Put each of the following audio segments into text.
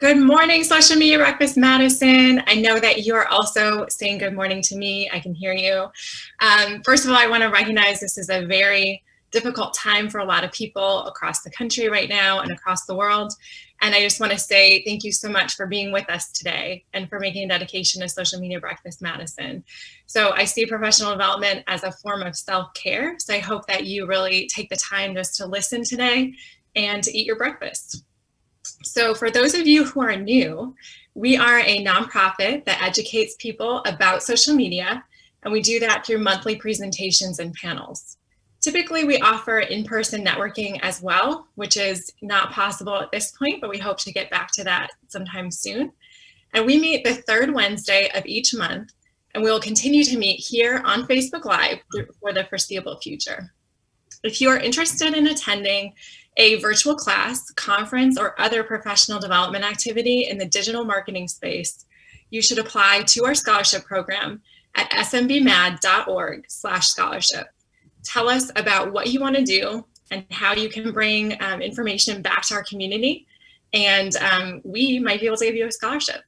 Good morning, Social Media Breakfast Madison. I know that you are also saying good morning to me. I can hear you. First of all, I want to recognize this is a very difficult time for a lot of people across the country right now and across the world. And I just want to say thank you so much for being with us today and for making a dedication to Social Media Breakfast Madison. So I see professional development as a form of self-care. So I hope that you really take the time just to listen today and to eat your breakfast. So for those of you who are new, we are a nonprofit that educates people about social media, and we do that through monthly presentations and panels. Typically, we offer in-person networking as well, which is not possible at this point, but we hope to get back to that sometime soon. And we meet the third Wednesday of each month, and we will continue to meet here on Facebook Live for the foreseeable future. If you are interested in attending a virtual class, conference, or other professional development activity in the digital marketing space, you should apply to our scholarship program at smbmad.org/scholarship. Tell us about what you want to do and how you can bring information back to our community, and we might be able to give you a scholarship.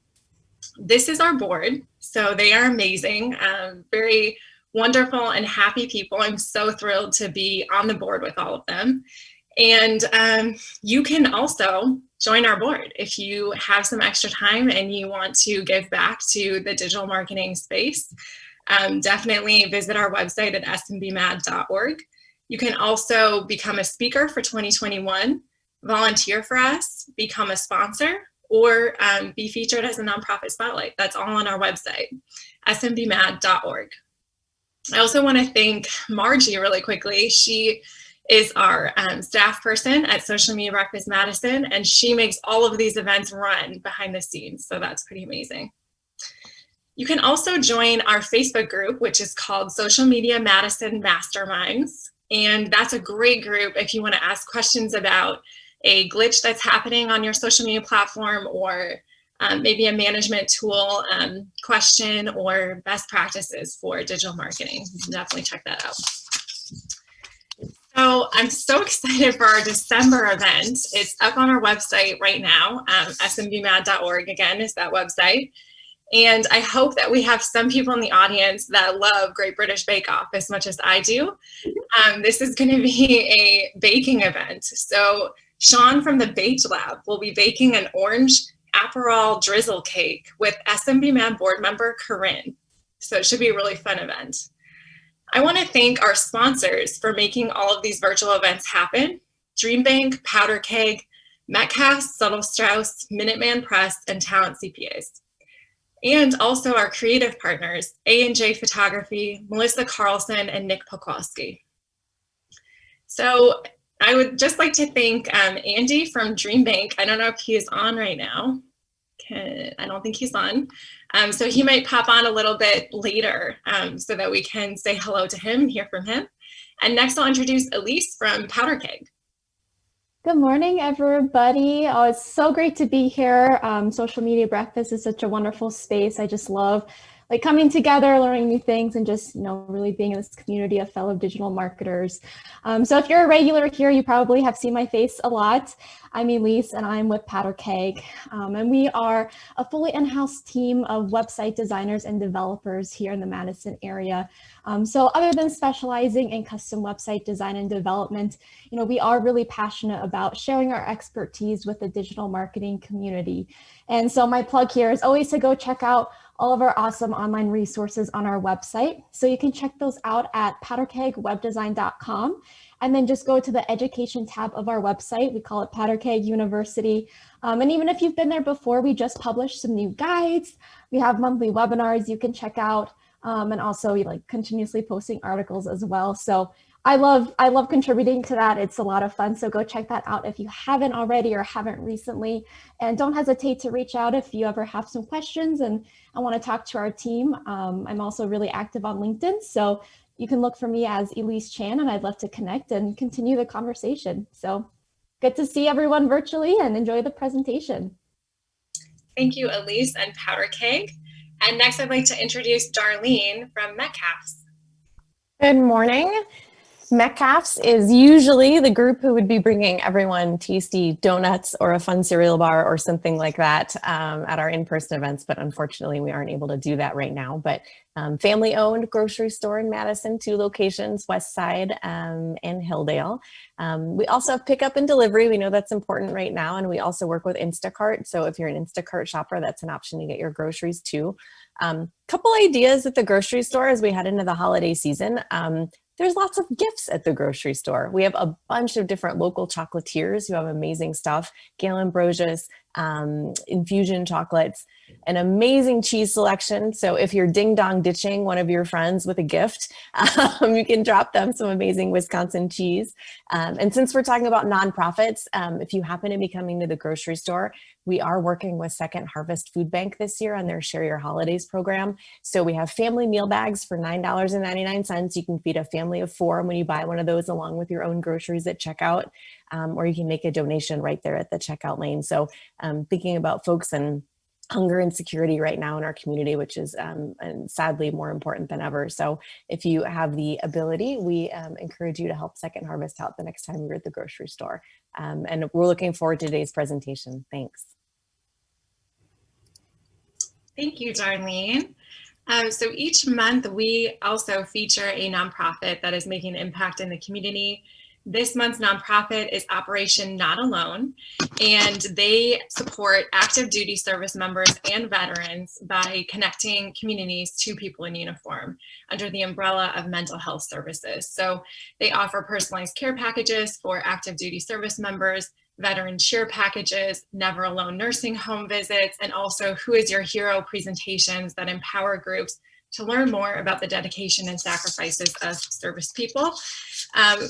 This is our board, so they are amazing, very wonderful and happy people. I'm so thrilled to be on the board with all of them. And you can also join our board if you have some extra time and you want to give back to the digital marketing space. Definitely visit our website at smbmad.org. You can also become a speaker for 2021, volunteer for us, become a sponsor, or be featured as a nonprofit spotlight. That's all on our website, smbmad.org. I also want to thank Margie really quickly. She is our staff person at Social Media Breakfast Madison, and she makes all of these events run behind the scenes, so that's pretty amazing. You can also join our Facebook group, which is called Social Media Madison Masterminds, and that's a great group if you want to ask questions about a glitch that's happening on your social media platform, or maybe a management tool question, or best practices for digital marketing. You can definitely check that out. So I'm so excited for our December event. It's up on our website right now. smbmad.org, again, is that website. And I hope that we have some people in the audience that love Great British Bake Off as much as I do. This is going to be a baking event. So Sean from the Baked Lab will be baking an orange Aperol drizzle cake with SMB board member Corinne. So it should be a really fun event. I want to thank our sponsors for making all of these virtual events happen: Dream Bank, Powder Keg, Metcalf, Subtle Strauss, Minuteman Press, and Talent CPAs. And also our creative partners, A&J Photography, Melissa Carlson, and Nick Pokowski. So I would just like to thank Andy from Dream Bank. I don't know if he is on right now. I don't think he's on. So he might pop on a little bit later so that we can say hello to him and hear from him. And next I'll introduce Elise from Powder Keg. Good morning, everybody. Oh, it's so great to be here. Social Media Breakfast is such a wonderful space. I just love coming together, learning new things, and just really being in this community of fellow digital marketers. So if you're a regular here, you probably have seen my face a lot. I'm Elise, and I'm with Powder Keg, and we are a fully in-house team of website designers and developers here in the Madison area. So other than specializing in custom website design and development, we are really passionate about sharing our expertise with the digital marketing community. And so my plug here is always to go check out all of our awesome online resources on our website. So you can check those out at powderkegwebdesign.com, and then just go to the education tab of our website. We call it Powder Keg University. And even if you've been there before, we just published some new guides. We have monthly webinars you can check out, and also we continuously posting articles as well. So I love contributing to that. It's a lot of fun. So go check that out if you haven't already or haven't recently. And don't hesitate to reach out if you ever have some questions and I want to talk to our team. I'm also really active on LinkedIn. So you can look for me as Elise Chan, and I'd love to connect and continue the conversation. So good to see everyone virtually, and enjoy the presentation. Thank you, Elise and Powder Keg. And next I'd like to introduce Darlene from Metcalf. Good morning. Metcalf's is usually the group who would be bringing everyone tasty donuts or a fun cereal bar or something like that at our in-person events, but unfortunately we aren't able to do that right now. But family-owned grocery store in Madison, 2 locations, West Side and Hilldale. We also have pickup and delivery. We know that's important right now, and we also work with Instacart. So if you're an Instacart shopper, that's an option to get your groceries too. Couple ideas at the grocery store as we head into the holiday season. There's lots of gifts at the grocery store. We have a bunch of different local chocolatiers who have amazing stuff. Gail Ambrosius, infusion chocolates, an amazing cheese selection. So if you're ding dong ditching one of your friends with a gift, you can drop them some amazing Wisconsin cheese. And since we're talking about nonprofits, if you happen to be coming to the grocery store, we are working with Second Harvest Food Bank this year on their Share Your Holidays program. So we have family meal bags for $9.99. You can feed a family of 4 when you buy one of those along with your own groceries at checkout, or you can make a donation right there at the checkout lane. So thinking about folks and hunger and security right now in our community, which is and sadly more important than ever. So if you have the ability, we encourage you to help Second Harvest out the next time you're at the grocery store. And we're looking forward to today's presentation. Thanks. Thank you, Darlene. So each month we also feature a nonprofit that is making an impact in the community. This month's nonprofit is Operation Not Alone, and they support active duty service members and veterans by connecting communities to people in uniform under the umbrella of mental health services. So they offer personalized care packages for active duty service members, veteran cheer packages, Never Alone nursing home visits, and also Who is Your Hero presentations that empower groups to learn more about the dedication and sacrifices of service people.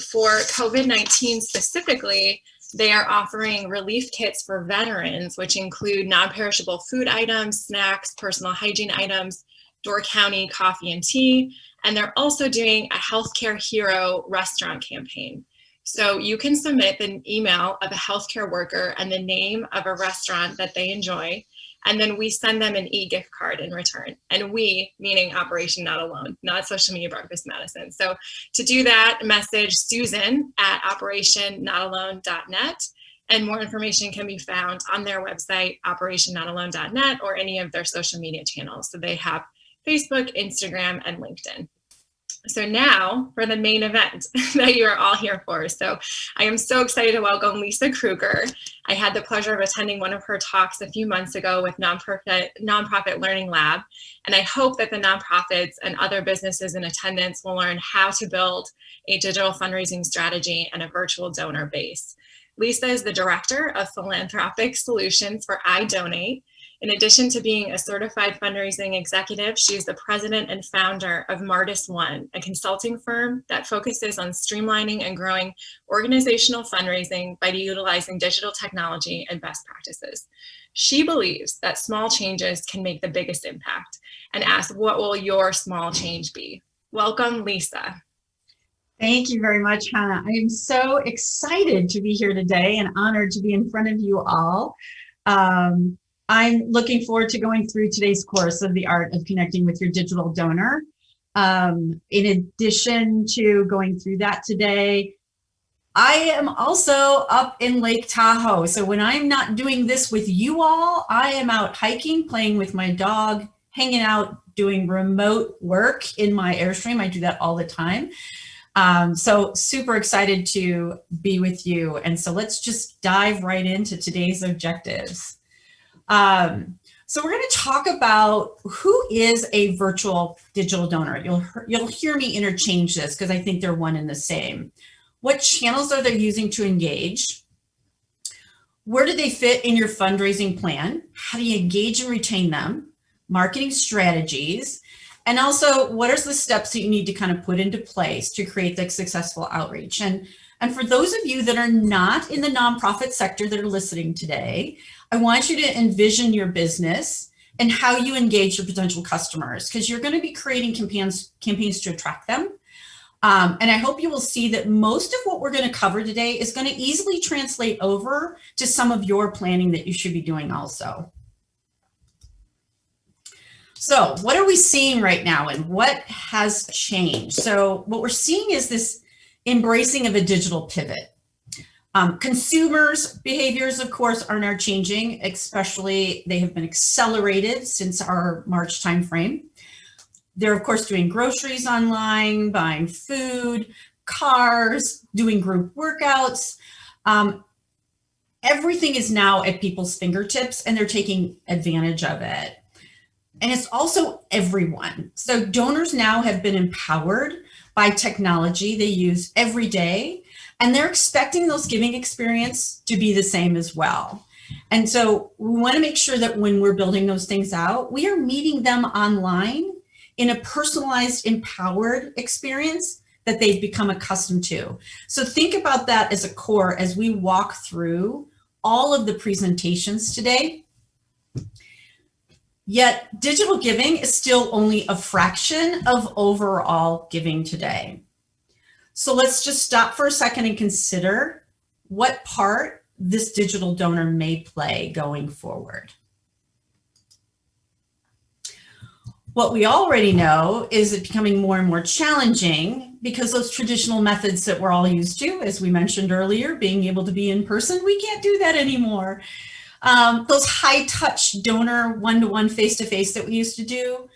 For COVID-19 specifically, they are offering relief kits for veterans, which include non-perishable food items, snacks, personal hygiene items, Door County coffee and tea, and they're also doing a Healthcare Hero restaurant campaign. So you can submit an email of a healthcare worker and the name of a restaurant that they enjoy, and then we send them an e-gift card in return. And we, meaning Operation Not Alone, not Social Media Breakfast Madison. So to do that, message Susan at operationnotalone.net, and more information can be found on their website, operationnotalone.net, or any of their social media channels. So they have Facebook, Instagram, and LinkedIn. So now for the main event that you are all here for. So I am so excited to welcome Lisa Kruger. I had the pleasure of attending one of her talks a few months ago with Nonprofit Learning Lab. And I hope that the nonprofits and other businesses in attendance will learn how to build a digital fundraising strategy and a virtual donor base. Lisa is the Director of Philanthropic Solutions for iDonate. In addition to being a certified fundraising executive, she is the president and founder of Martis One, a consulting firm that focuses on streamlining and growing organizational fundraising by utilizing digital technology and best practices. She believes that small changes can make the biggest impact and asks, what will your small change be? Welcome, Lisa. Thank you very much, Hannah. I am so excited to be here today and honored to be in front of you all. I'm looking forward to going through today's course of the art of connecting with your digital donor. In addition to going through that today, I am also up in Lake Tahoe. So when I'm not doing this with you all, I am out hiking, playing with my dog, hanging out, doing remote work in my Airstream. I do that all the time. So super excited to be with you. And so let's just dive right into today's objectives. So we're going to talk about who is a virtual digital donor. You'll hear me interchange this because I think they're one and the same. What channels are they using to engage? Where do they fit in your fundraising plan? How do you engage and retain them? Marketing strategies. And also, what are the steps that you need to kind of put into place to create the successful outreach? And for those of you that are not in the nonprofit sector that are listening today, I want you to envision your business and how you engage your potential customers, because you're going to be creating campaigns to attract them. And I hope you will see that most of what we're going to cover today is going to easily translate over to some of your planning that you should be doing also. So what are we seeing right now and what has changed? So what we're seeing is this embracing of a digital pivot. Consumers' behaviors, of course, are now changing, especially they have been accelerated since our March timeframe. They're, of course, doing groceries online, buying food, cars, doing group workouts. Everything is now at people's fingertips and they're taking advantage of it. And it's also everyone. So donors now have been empowered by technology they use every day, and they're expecting those giving experience to be the same as well. And so we want to make sure that when we're building those things out, we are meeting them online in a personalized, empowered experience that they've become accustomed to. So think about that as a core as we walk through all of the presentations today. Yet digital giving is still only a fraction of overall giving today. So let's just stop for a second and consider what part this digital donor may play going forward. What we already know is it becoming more and more challenging because those traditional methods that we're all used to, as we mentioned earlier, being able to be in person, we can't do that anymore. Those high touch donor one-to-one face-to-face that we used to do,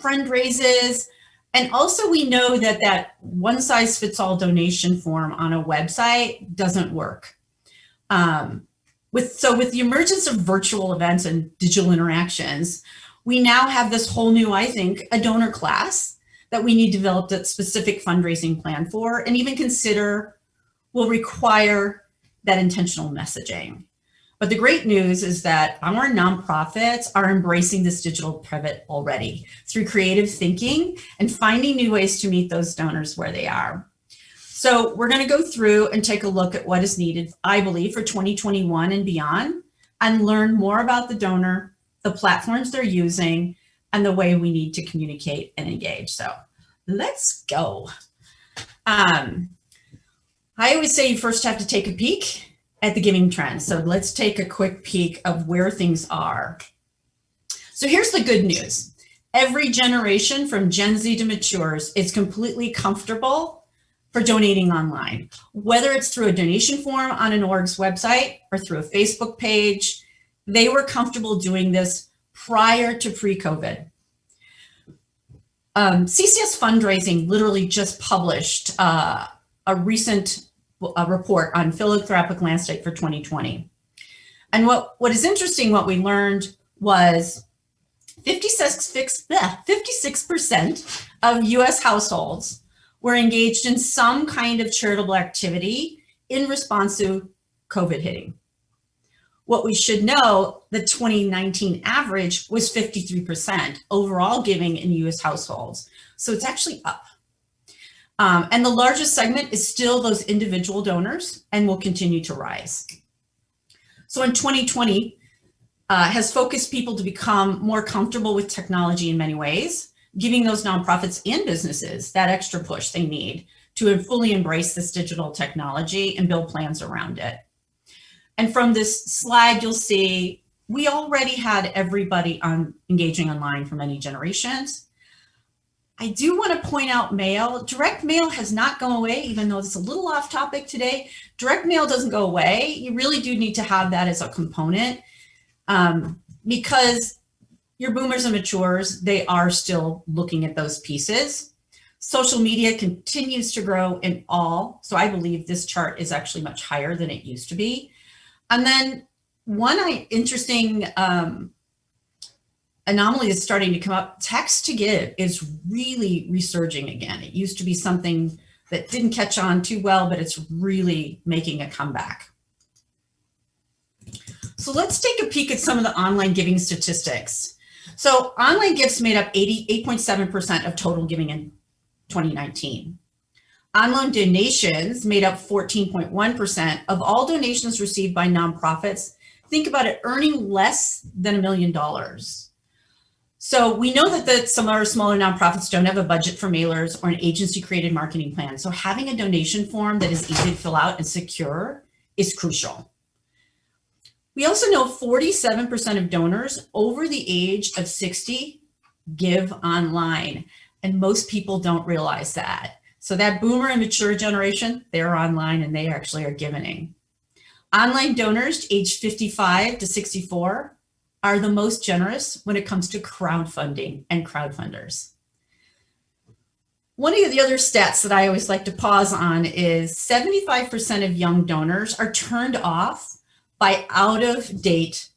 fundraisers, and also we know that that one size fits all donation form on a website doesn't work. With the emergence of virtual events and digital interactions, we now have this whole new, I think, a donor class that we need to develop that specific fundraising plan for, and even consider will require that intentional messaging. But the great news is that our nonprofits are embracing this digital pivot already through creative thinking and finding new ways to meet those donors where they are. So we're going to go through and take a look at what is needed, I believe, for 2021 and beyond, and learn more about the donor, the platforms they're using, and the way we need to communicate and engage. So let's go. I always say you first have to take a peek at the giving trends. So let's take a quick peek of where things are. So here's the good news. Every generation from Gen Z to matures is completely comfortable for donating online, whether it's through a donation form on an org's website or through a Facebook page. They were comfortable doing this prior to pre-COVID. CCS Fundraising literally just published a recent report on philanthropic landscape for 2020. And what is interesting, what we learned was 56% of US households were engaged in some kind of charitable activity in response to COVID hitting. What we should know, the 2019 average was 53% overall giving in US households. So it's actually up. And the largest segment is still those individual donors and will continue to rise. So in 2020 has focused people to become more comfortable with technology in many ways, giving those nonprofits and businesses that extra push they need to fully embrace this digital technology and build plans around it. And from this slide, you'll see we already had everybody engaging online for many generations. I do want to point out mail. Direct mail has not gone away, even though it's a little off topic today. Direct mail doesn't go away. You really do need to have that as a component because your boomers and matures, they are still looking at those pieces. Social media continues to grow in all. So I believe this chart is actually much higher than it used to be. And then one interesting anomaly is starting to come up. Text to give is really resurging again. It used to be something that didn't catch on too well, but it's really making a comeback. So let's take a peek at some of the online giving statistics. So online gifts made up 88.7% of total giving in 2019. Online donations made up 14.1% of all donations received by nonprofits. Think about it, earning less than $1 million. So we know that some of our smaller nonprofits don't have a budget for mailers or an agency-created marketing plan. So having a donation form that is easy to fill out and secure is crucial. We also know 47% of donors over the age of 60 give online, and most people don't realize that. So that boomer and mature generation, they're online and they actually are giving. Online donors aged 55 to 64 are the most generous when it comes to crowdfunding and crowdfunders. One of the other stats that I always like to pause on is 75% of young donors are turned off by out-of-date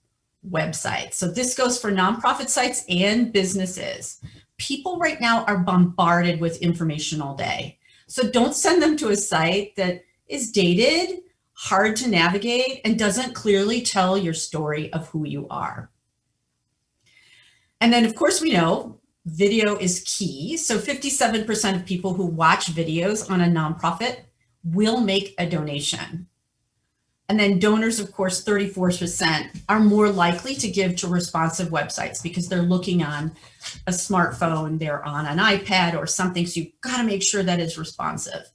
websites. So this goes for nonprofit sites and businesses. People right now are bombarded with information all day. So don't send them to a site that is dated, hard to navigate, and doesn't clearly tell your story of who you are. And then of course we know video is key. So 57% of people who watch videos on a nonprofit will make a donation. And then donors, of course, 34% are more likely to give to responsive websites because they're looking on a smartphone, they're on an iPad or something. So you've got to make sure that is responsive.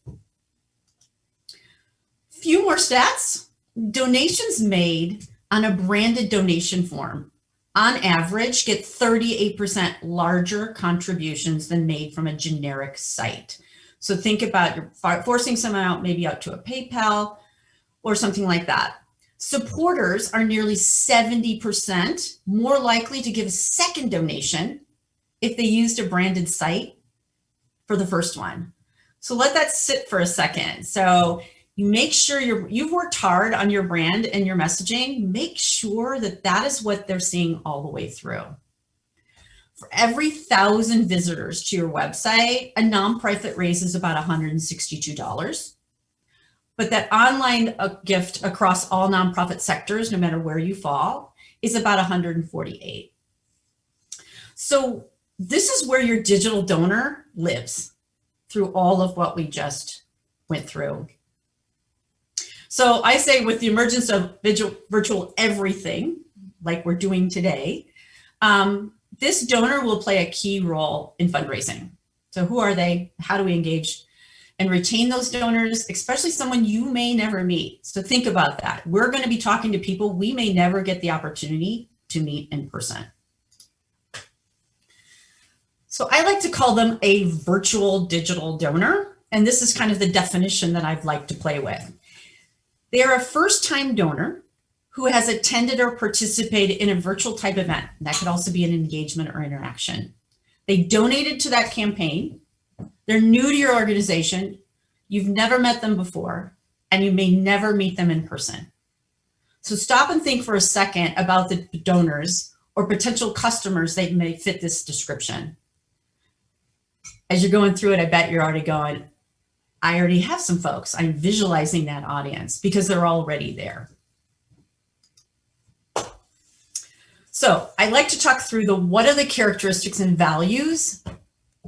Few more stats. Donations made on a branded donation form on average get 38% larger contributions than made from a generic site. So think about you're forcing someone out, maybe out to a PayPal or something like that. Supporters are nearly 70% more likely to give a second donation if they used a branded site for the first one. So let that sit for a second. So you make sure you've worked hard on your brand and your messaging. Make sure that that is what they're seeing all the way through. For every 1,000 visitors to your website, a nonprofit raises about $162. But that online gift across all nonprofit sectors, no matter where you fall, is about $148. So this is where your digital donor lives through all of what we just went through. So I say with the emergence of virtual everything, like we're doing today, this donor will play a key role in fundraising. So who are they? How do we engage and retain those donors, especially someone you may never meet? So think about that. We're going to be talking to people we may never get the opportunity to meet in person. So I like to call them a virtual digital donor. And this is kind of the definition that I'd like to play with. They are a first-time donor who has attended or participated in a virtual type event. That could also be an engagement or interaction. They donated to that campaign. They're new to your organization. You've never met them before, and you may never meet them in person. So stop and think for a second about the donors or potential customers that may fit this description. As you're going through it, I bet you're already going, I already have some folks. I'm visualizing that audience because they're already there. So I like to talk through what are the characteristics and values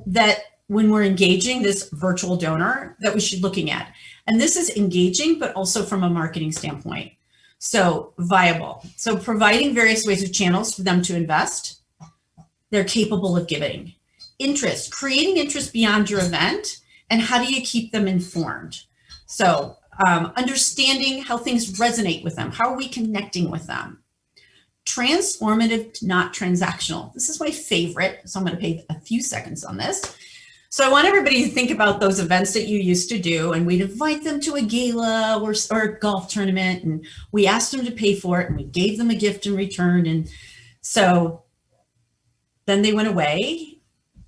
that when we're engaging this virtual donor that we should be looking at. And this is engaging, but also from a marketing standpoint. So viable. So providing various ways of channels for them to invest. They're capable of giving. Interest, creating interest beyond your event. And how do you keep them informed? So understanding how things resonate with them. How are we connecting with them? Transformative, not transactional. This is my favorite, so I'm going to pay a few seconds on this. So I want everybody to think about those events that you used to do, and we'd invite them to a gala or a golf tournament, and we asked them to pay for it, and we gave them a gift in return. And so then they went away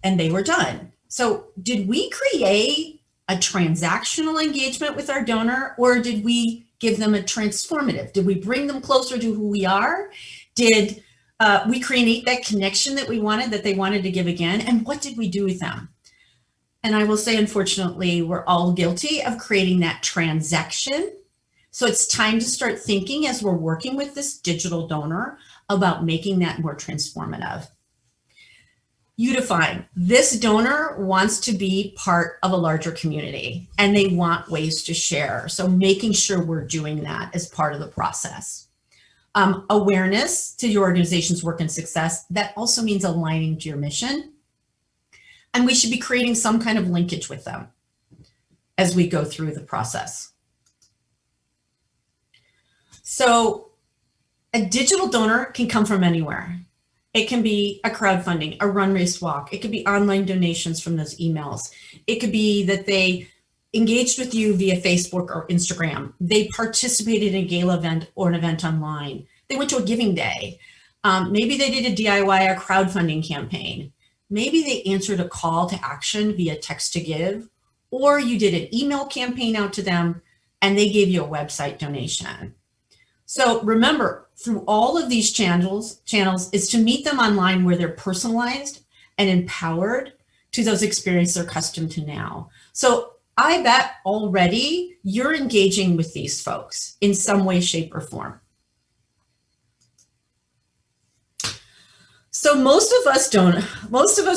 and they were done. So did we create a transactional engagement with our donor, or did we give them a transformative? Did we bring them closer to who we are? Did we create that connection that we wanted, that they wanted to give again? And what did we do with them? And I will say, unfortunately, we're all guilty of creating that transaction. So it's time to start thinking as we're working with this digital donor about making that more transformative. You define, this donor wants to be part of a larger community and they want ways to share. So making sure we're doing that as part of the process. Awareness to your organization's work and success. That also means aligning to your mission. And we should be creating some kind of linkage with them as we go through the process. So a digital donor can come from anywhere. It can be a crowdfunding, a run, race, walk. It could be online donations from those emails. It could be that they engaged with you via Facebook or Instagram. They participated in a gala event or an event online. They went to a giving day. Maybe they did a DIY or crowdfunding campaign. Maybe they answered a call to action via text to give, or you did an email campaign out to them and they gave you a website donation. So remember, through all of these channels is to meet them online where they're personalized and empowered to those experiences they're accustomed to now. So I bet already you're engaging with these folks in some way, shape, or form. So most of us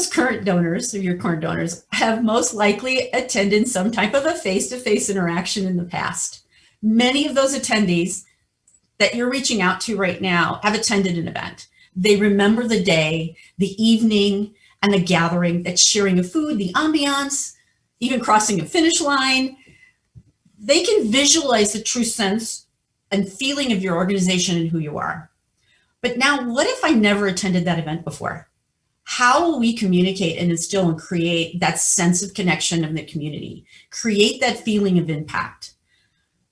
current donors, or your current donors, have most likely attended some type of a face-to-face interaction in the past. Many of those attendees that you're reaching out to right now have attended an event. They remember the day, the evening, and the gathering, that sharing of food, the ambiance, even crossing a finish line. They can visualize the true sense and feeling of your organization and who you are. But now, what if I never attended that event before? How will we communicate and instill and create that sense of connection in the community? Create that feeling of impact.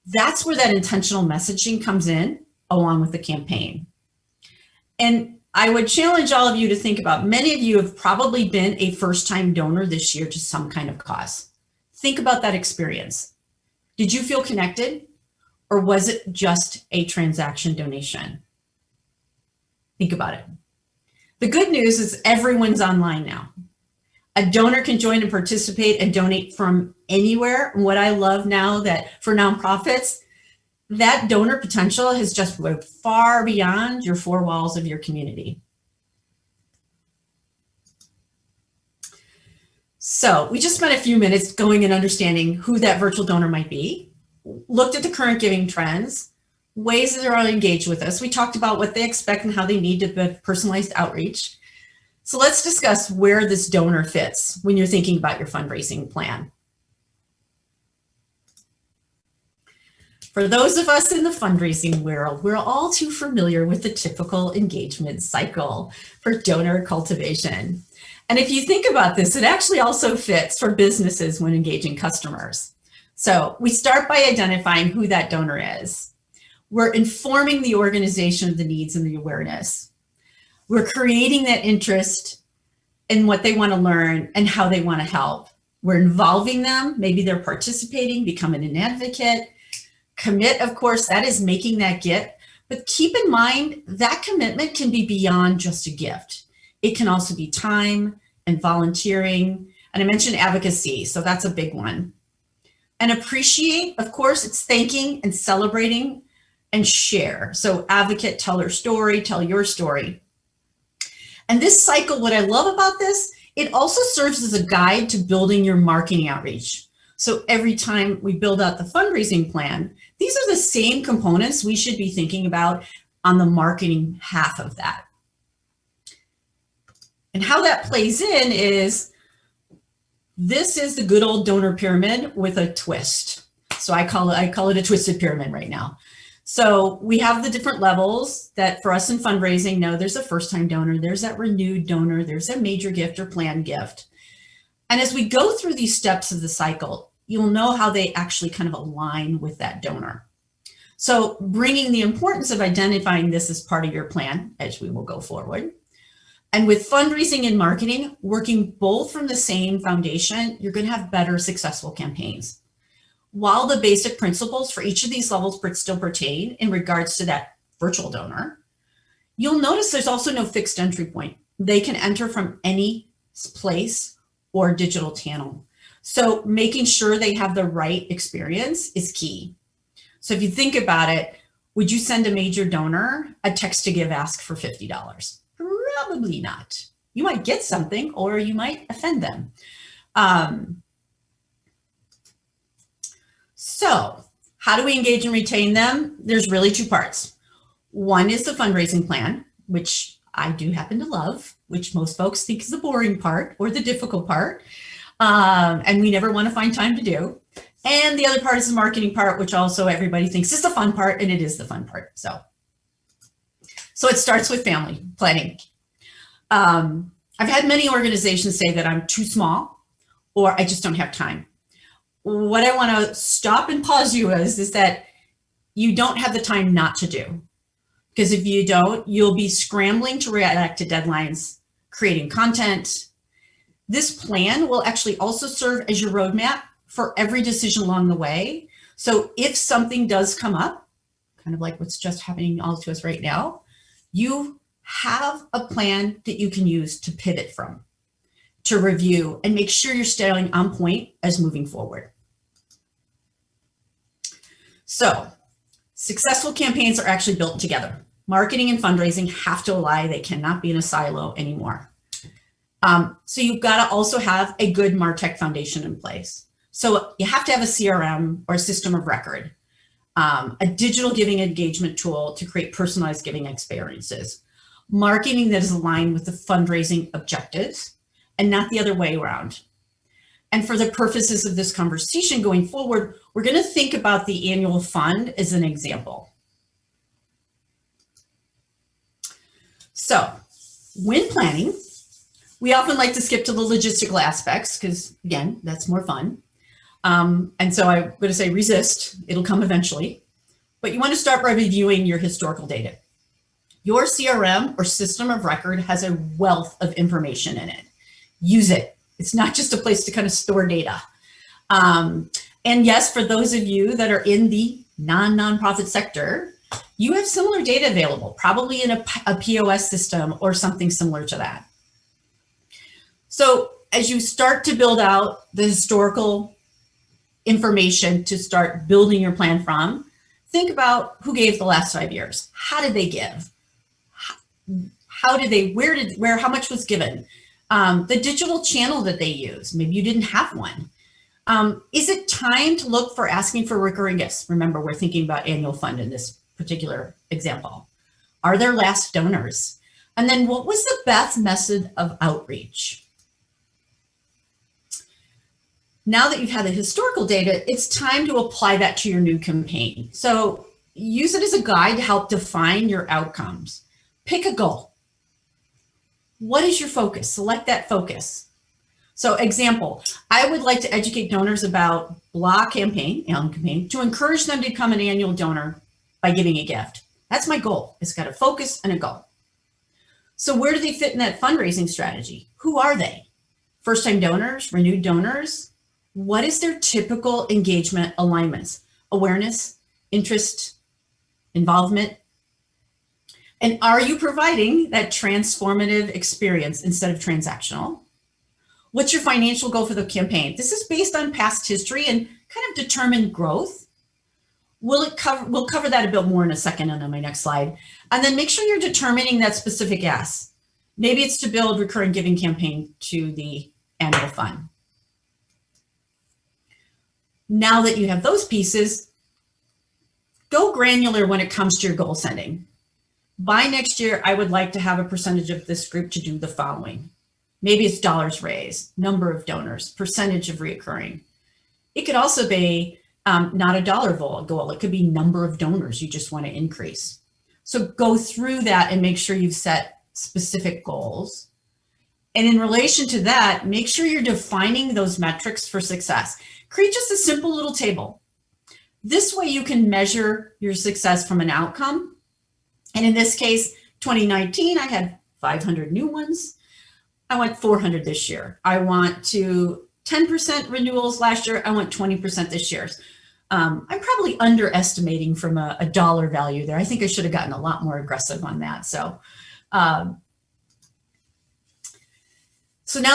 That's where that intentional messaging comes in, along with the campaign. And I would challenge all of you to think about, many of you have probably been a first-time donor this year to some kind of cause. Think about that experience. Did you feel connected, or was it just a transaction donation? Think about it. The good news is everyone's online now. A donor can join and participate and donate from anywhere. And what I love now, that for nonprofits, that donor potential has just moved far beyond your four walls of your community. So we just spent a few minutes going and understanding who that virtual donor might be, looked at the current giving trends, ways that they're engaged with us. We talked about what they expect and how they need to be personalized outreach. So let's discuss where this donor fits when you're thinking about your fundraising plan. For those of us in the fundraising world, we're all too familiar with the typical engagement cycle for donor cultivation. And if you think about this, it actually also fits for businesses when engaging customers. So we start by identifying who that donor is. We're informing the organization of the needs and the awareness. We're creating that interest in what they want to learn and how they want to help. We're involving them. Maybe they're participating, becoming an advocate. Commit, of course, that is making that gift. But keep in mind that commitment can be beyond just a gift. It can also be time and volunteering. And I mentioned advocacy, so that's a big one. And appreciate, of course, it's thanking and celebrating and share. So advocate, tell her story, tell your story. And this cycle, what I love about this, it also serves as a guide to building your marketing outreach. So every time we build out the fundraising plan, these are the same components we should be thinking about on the marketing half of that. And how that plays in is, this is the good old donor pyramid with a twist. So I call it a twisted pyramid right now. So we have the different levels that for us in fundraising, know there's a first-time donor, there's that renewed donor, there's a major gift or planned gift. And as we go through these steps of the cycle, you'll know how they actually kind of align with that donor. So bringing the importance of identifying this as part of your plan as we will go forward. And with fundraising and marketing, working both from the same foundation, you're going to have better successful campaigns. While the basic principles for each of these levels still pertain in regards to that virtual donor, you'll notice there's also no fixed entry point. They can enter from any place or digital channel. So making sure they have the right experience is key. So if you think about it, would you send a major donor a text to give ask for $50? Probably not. You might get something or you might offend them. So how do we engage and retain them? There's really two parts. One is the fundraising plan, which I do happen to love, which most folks think is the boring part or the difficult part. And we never want to find time to do. And the other part is the marketing part, which also everybody thinks is the fun part, and it is the fun part. So it starts with family planning. I've had many organizations say that I'm too small or I just don't have time. What I want to stop and pause you is that you don't have the time not to do. Because if you don't, you'll be scrambling to react to deadlines, creating content. This plan will actually also serve as your roadmap for every decision along the way. So if something does come up, kind of like what's just happening all to us right now, you have a plan that you can use to pivot from, to review, and make sure you're staying on point as moving forward. So successful campaigns are actually built together. Marketing and fundraising have to align. They cannot be in a silo anymore. So you've got to also have a good MarTech foundation in place. So you have to have a CRM or a system of record, a digital giving engagement tool to create personalized giving experiences, marketing that is aligned with the fundraising objectives and not the other way around. And for the purposes of this conversation going forward, we're going to think about the annual fund as an example. So when planning, we often like to skip to the logistical aspects because, again, that's more fun. And so I'm going to say resist. It'll come eventually. But you want to start by reviewing your historical data. Your CRM or system of record has a wealth of information in it. Use it. It's not just a place to kind of store data. And yes, for those of you that are in the nonprofit sector, you have similar data available, probably in a POS system or something similar to that. So as you start to build out the historical information to start building your plan from, think about who gave the last 5 years. How did they give? How did they, how much was given? The digital channel that they use, maybe you didn't have one. Is it time to look for asking for recurring gifts? Remember, we're thinking about annual fund in this particular example. Are there last donors? And then what was the best method of outreach? Now that you've had the historical data, it's time to apply that to your new campaign. So use it as a guide to help define your outcomes. Pick a goal. What is your focus? Select that focus. So example, I would like to educate donors about blah campaign, to encourage them to become an annual donor by giving a gift. That's my goal. It's got a focus and a goal. So where do they fit in that fundraising strategy? Who are they? First-time donors, renewed donors? What is their typical engagement alignments? Awareness, interest, involvement? And are you providing that transformative experience instead of transactional? What's your financial goal for the campaign? This is based on past history and kind of determined growth. We'll cover that a bit more in a second on my next slide. And then make sure you're determining that specific ask. Maybe it's to build recurring giving campaign to the annual fund. Now that you have those pieces, go granular when it comes to your goal setting. By next year, I would like to have a percentage of this group to do the following. Maybe it's dollars raised, number of donors, percentage of reoccurring. It could also be not a dollar goal. It could be number of donors you just want to increase. So go through that and make sure you've set specific goals. And in relation to that, make sure you're defining those metrics for success. Create just a simple little table. This way you can measure your success from an outcome. And in this case, 2019, I had 500 new ones. I want 400 this year. I want to 10% renewals last year. I want 20% this year. I'm probably underestimating from a dollar value there. I think I should have gotten a lot more aggressive on that. So now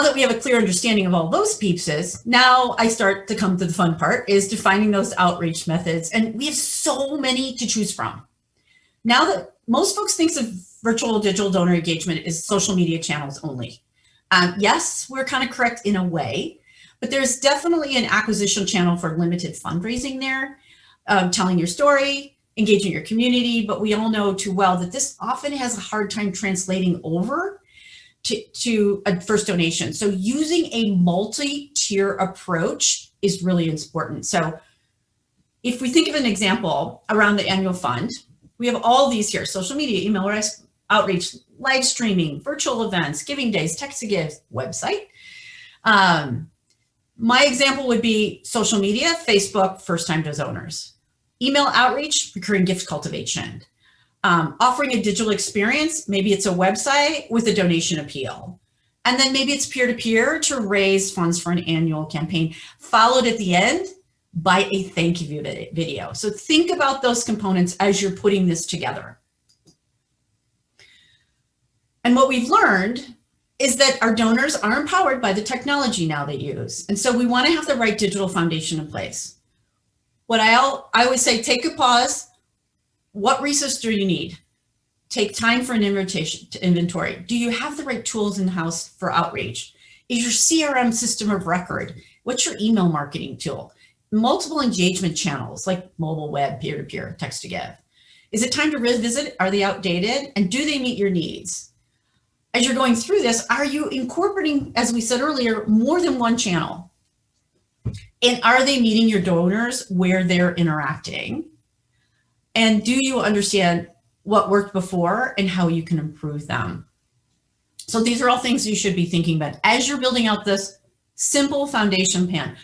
that we have a clear understanding of all those pieces, now I start to come to the fun part, is defining those outreach methods. And we have so many to choose from. Now that most folks think of virtual digital donor engagement as social media channels only. Yes, we're kind of correct in a way, but there's definitely an acquisition channel for limited fundraising there, telling your story, engaging your community, but we all know too well that this often has a hard time translating over to a first donation. So using a multi-tier approach is really important. So if we think of an example around the annual fund, we have all these here: social media, email outreach, live streaming, virtual events, giving days, text to give, website. My example would be social media, Facebook, first-time donors. Email outreach, recurring gift cultivation. Offering a digital experience, maybe it's a website with a donation appeal. And then maybe it's peer-to-peer to raise funds for an annual campaign, followed at the end by a thank you video. So think about those components as you're putting this together. And what we've learned is that our donors are empowered by the technology now they use. And so we want to have the right digital foundation in place. What I always say, take a pause. What resource do you need? Take time for an inventory. Do you have the right tools in-house for outreach? Is your CRM system of record? What's your email marketing tool? Multiple engagement channels like mobile, web, peer-to-peer, text to give. Is it time to revisit? Are they outdated? And do they meet your needs? As you're going through this, are you incorporating, as we said earlier, more than one channel? And are they meeting your donors where they're interacting? And do you understand what worked before and how you can improve them? So these are all things you should be thinking about as you're building out this simple foundation plan.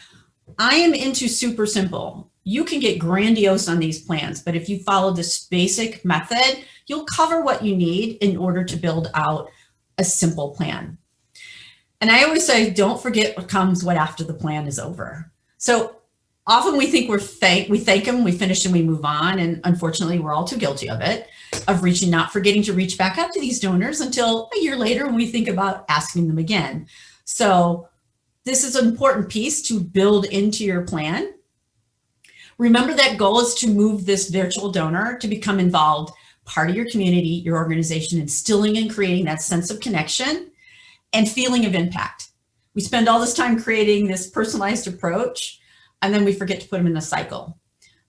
I am into super simple. You can get grandiose on these plans, but if you follow this basic method, you'll cover what you need in order to build out a simple plan. And I always say, don't forget what comes after the plan is over. So often we think we thank them, we finish and we move on. And unfortunately, we're all too guilty of it, of not forgetting to reach back out to these donors until a year later when we think about asking them again. So this is an important piece to build into your plan. Remember that goal is to move this virtual donor to become involved, part of your community, your organization, instilling and creating that sense of connection and feeling of impact. We spend all this time creating this personalized approach, and then we forget to put them in the cycle.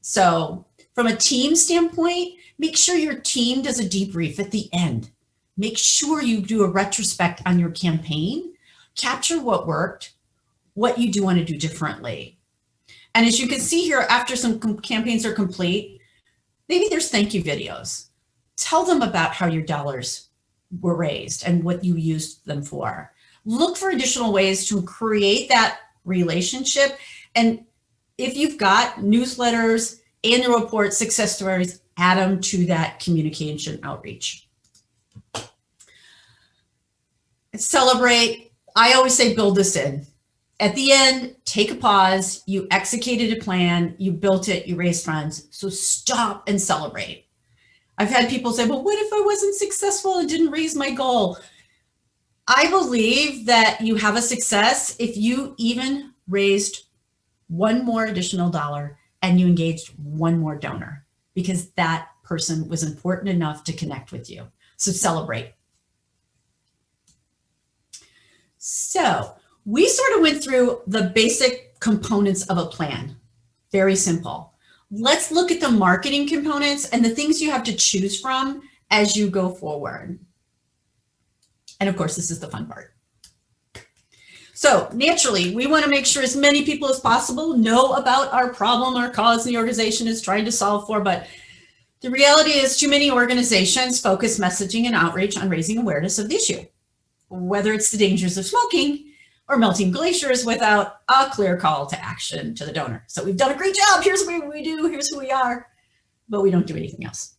So from a team standpoint, make sure your team does a debrief at the end. Make sure you do a retrospect on your campaign, capture what worked, what you do want to do differently. And as you can see here, after some campaigns are complete, maybe there's thank you videos. Tell them about how your dollars were raised and what you used them for. Look for additional ways to create that relationship. And if you've got newsletters, annual reports, success stories, add them to that communication outreach. Celebrate. I always say build this in. At the end, take a pause. You executed a plan, you built it, you raised funds. So stop and celebrate. I've had people say, well, what if I wasn't successful and didn't raise my goal? I believe that you have a success if you even raised one more additional dollar and you engaged one more donor, because that person was important enough to connect with you. So celebrate. So we sort of went through the basic components of a plan. Very simple. Let's look at the marketing components and the things you have to choose from as you go forward. And of course, this is the fun part. So naturally, we want to make sure as many people as possible know about our problem, our cause the organization is trying to solve for. But the reality is too many organizations focus messaging and outreach on raising awareness of the issue, whether it's the dangers of smoking or melting glaciers without a clear call to action to the donor. So we've done a great job. Here's what we do. Here's who we are. But we don't do anything else.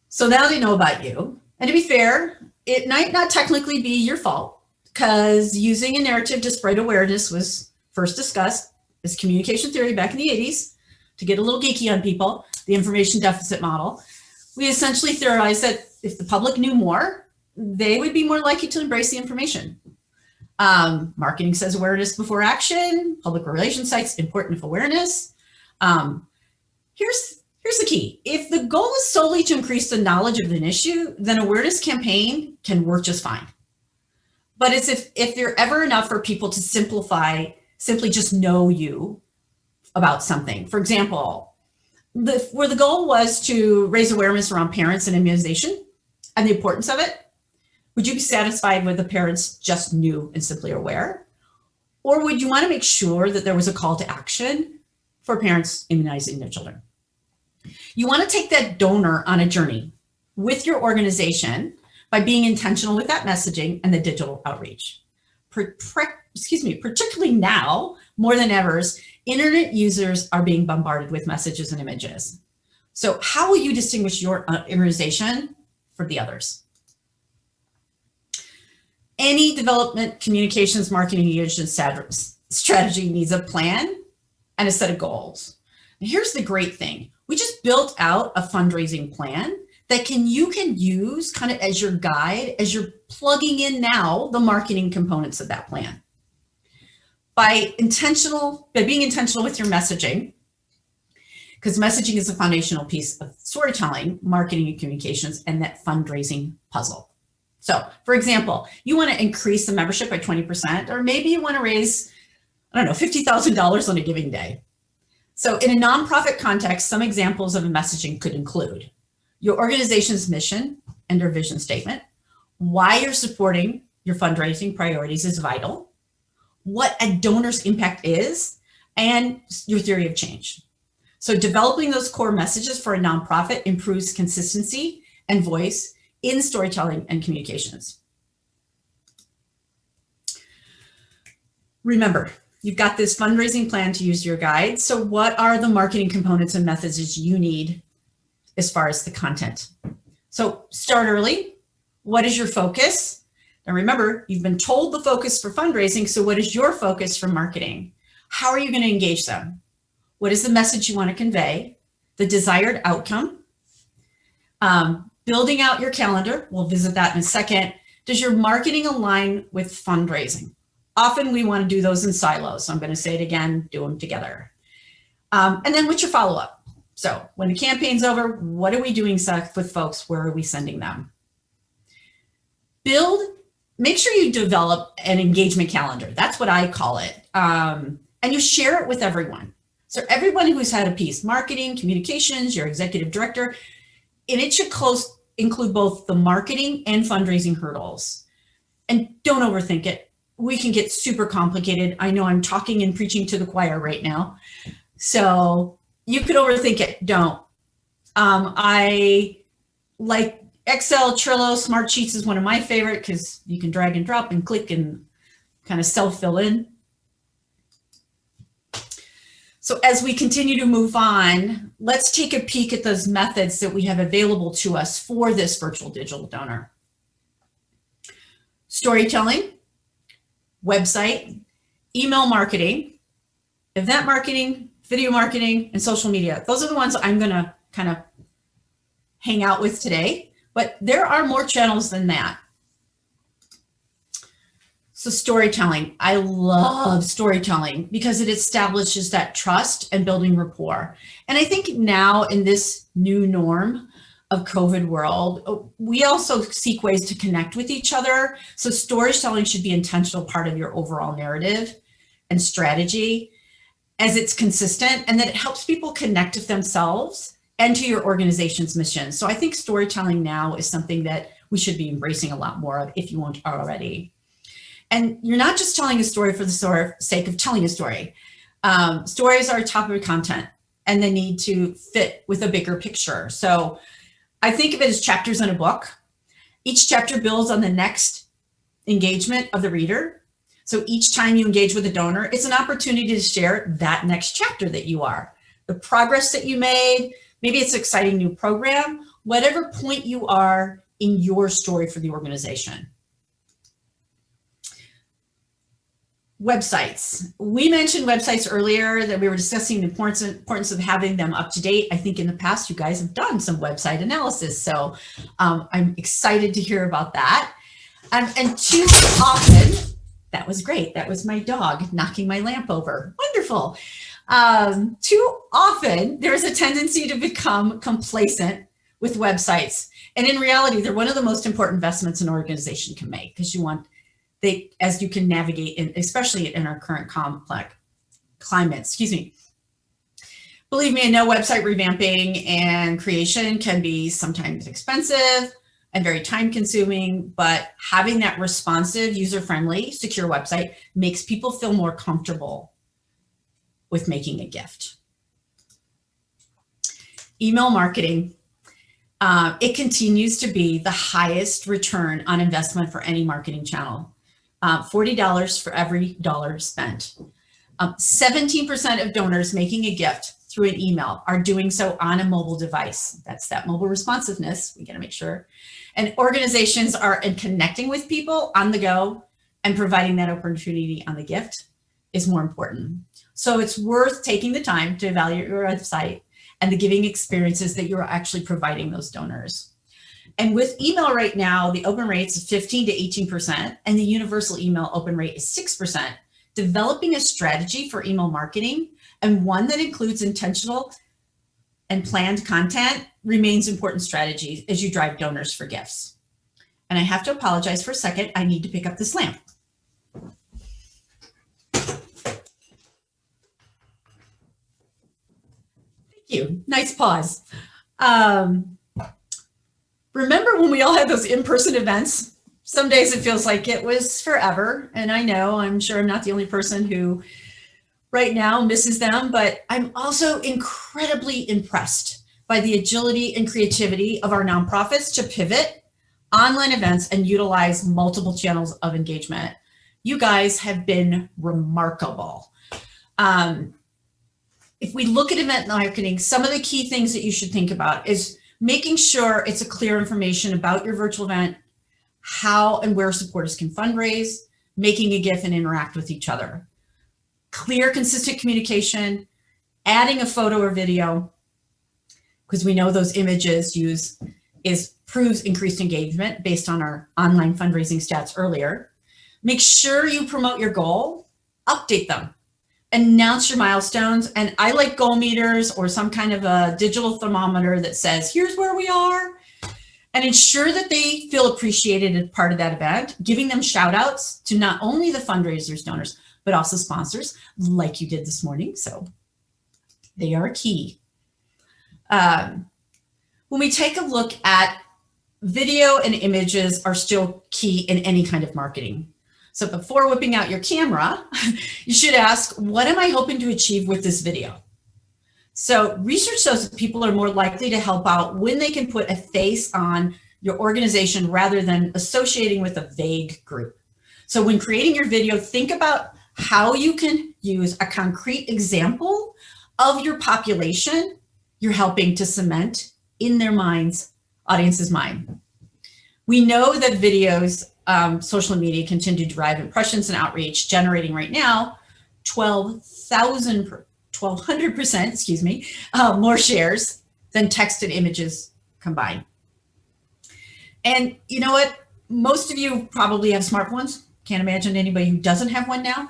So now they know about you. And to be fair, it might not technically be your fault, because using a narrative to spread awareness was first discussed as communication theory back in the 80s, to get a little geeky on people, the information deficit model. We essentially theorized that if the public knew more, they would be more likely to embrace the information. Marketing says awareness before action, public relations sites important of awareness. Here's the key. If the goal is solely to increase the knowledge of an issue, then awareness campaign can work just fine. But it's if they're ever enough for people to simply just know you about something. For example, where the goal was to raise awareness around parents and immunization and the importance of it, would you be satisfied with the parents just knew and simply aware? Or would you want to make sure that there was a call to action for parents immunizing their children? You want to take that donor on a journey with your organization by being intentional with that messaging and the digital outreach. Particularly now, more than ever, internet users are being bombarded with messages and images. So how will you distinguish your organization from the others? Any development, communications, marketing, engagement strategy needs a plan and a set of goals. And here's the great thing. We just built out a fundraising plan that you can use kind of as your guide as you're plugging in now the marketing components of that plan. By being intentional with your messaging, because messaging is a foundational piece of storytelling, marketing, and communications, and that fundraising puzzle. So, for example, you want to increase the membership by 20%, or maybe you want to raise, I don't know, $50,000 on a giving day. So in a nonprofit context, some examples of messaging could include your organization's mission and your vision statement, why you're supporting your fundraising priorities is vital, what a donor's impact is, and your theory of change. So developing those core messages for a nonprofit improves consistency and voice in storytelling and communications. Remember, you've got this fundraising plan to use your guide. So what are the marketing components and methods you need as far as the content? So start early. What is your focus? Now remember, you've been told the focus for fundraising. So what is your focus for marketing? How are you going to engage them? What is the message you want to convey? The desired outcome. Building out your calendar. We'll visit that in a second. Does your marketing align with fundraising? Often we want to do those in silos. So I'm going to say it again, do them together. And then what's your follow-up? So when the campaign's over, what are we doing with folks? Where are we sending them? Make sure you develop an engagement calendar. That's what I call it. And you share it with everyone. So everyone who's had a piece, marketing, communications, your executive director, and it should include both the marketing and fundraising hurdles. And don't overthink it. We can get super complicated. I know I'm talking and preaching to the choir right now. So you could overthink it. Don't. I like Excel, Trello, Smart Sheets is one of my favorite because you can drag and drop and click and kind of self-fill in. So as we continue to move on, let's take a peek at those methods that we have available to us for this virtual digital donor. Storytelling, website, email marketing, event marketing, video marketing, and social media. Those are the ones I'm going to kind of hang out with today, but there are more channels than that. So storytelling, I love storytelling because it establishes that trust and building rapport. And I think now in this new norm of COVID world, we also seek ways to connect with each other. So storytelling should be an intentional part of your overall narrative and strategy as it's consistent, and that it helps people connect with themselves and to your organization's mission. So I think storytelling now is something that we should be embracing a lot more of if you won't already. And you're not just telling a story for the sake of telling a story. Stories are a topic of content and they need to fit with a bigger picture. So I think of it as chapters in a book. Each chapter builds on the next engagement of the reader. So each time you engage with a donor, it's an opportunity to share that next chapter that you are, the progress that you made. Maybe it's an exciting new program, whatever point you are in your story for the organization. Websites. We mentioned websites earlier, that we were discussing the importance of having them up to date. I think in the past, you guys have done some website analysis. So I'm excited to hear about that. And too often, that was great. That was my dog knocking my lamp over. Wonderful. Too often, there is a tendency to become complacent with websites. And in reality, they're one of the most important investments an organization can make because as you can navigate, especially in our current complex climate, Believe me, I know website revamping and creation can be sometimes expensive and very time consuming, but having that responsive, user-friendly, secure website makes people feel more comfortable with making a gift. email marketing, it continues to be the highest return on investment for any marketing channel. $40 for every dollar spent. 17% of donors making a gift through an email are doing so on a mobile device. That's that mobile responsiveness. We got to make sure. And organizations are connecting with people on the go, and providing that opportunity on the gift is more important. So it's worth taking the time to evaluate your website and the giving experiences that you're actually providing those donors. And with email right now, the open rates is 15 to 18%, and the universal email open rate is 6%. Developing a strategy for email marketing, and one that includes intentional and planned content, remains important strategy as you drive donors for gifts. And I have to apologize for a second. I need to pick up this lamp. Thank you. Nice pause. Remember when we all had those in-person events? Some days it feels like it was forever. And I know, I'm sure I'm not the only person who right now misses them, but I'm also incredibly impressed by the agility and creativity of our nonprofits to pivot online events and utilize multiple channels of engagement. You guys have been remarkable. If we look at event marketing, some of the key things that you should think about is making sure it's a clear information about your virtual event, how and where supporters can fundraise, making a gift and interact with each other. Clear, consistent communication, adding a photo or video, because we know those images proves increased engagement based on our online fundraising stats earlier. Make sure you promote your goal, update them, announce your milestones. And I like goal meters or some kind of a digital thermometer that says, here's where we are, and ensure that they feel appreciated as part of that event, giving them shout outs to not only the fundraisers donors, but also sponsors like you did this morning. So they are key. When we take a look at video and images are still key in any kind of marketing. So before whipping out your camera, you should ask, what am I hoping to achieve with this video? So research shows that people are more likely to help out when they can put a face on your organization rather than associating with a vague group. So when creating your video, think about how you can use a concrete example of your population you're helping to cement in their minds, audience's mind. We know that videos, social media continue to drive impressions and outreach, generating right now 1,200%, more shares than text and images combined. And you know what? Most of you probably have smartphones. Can't imagine anybody who doesn't have one now.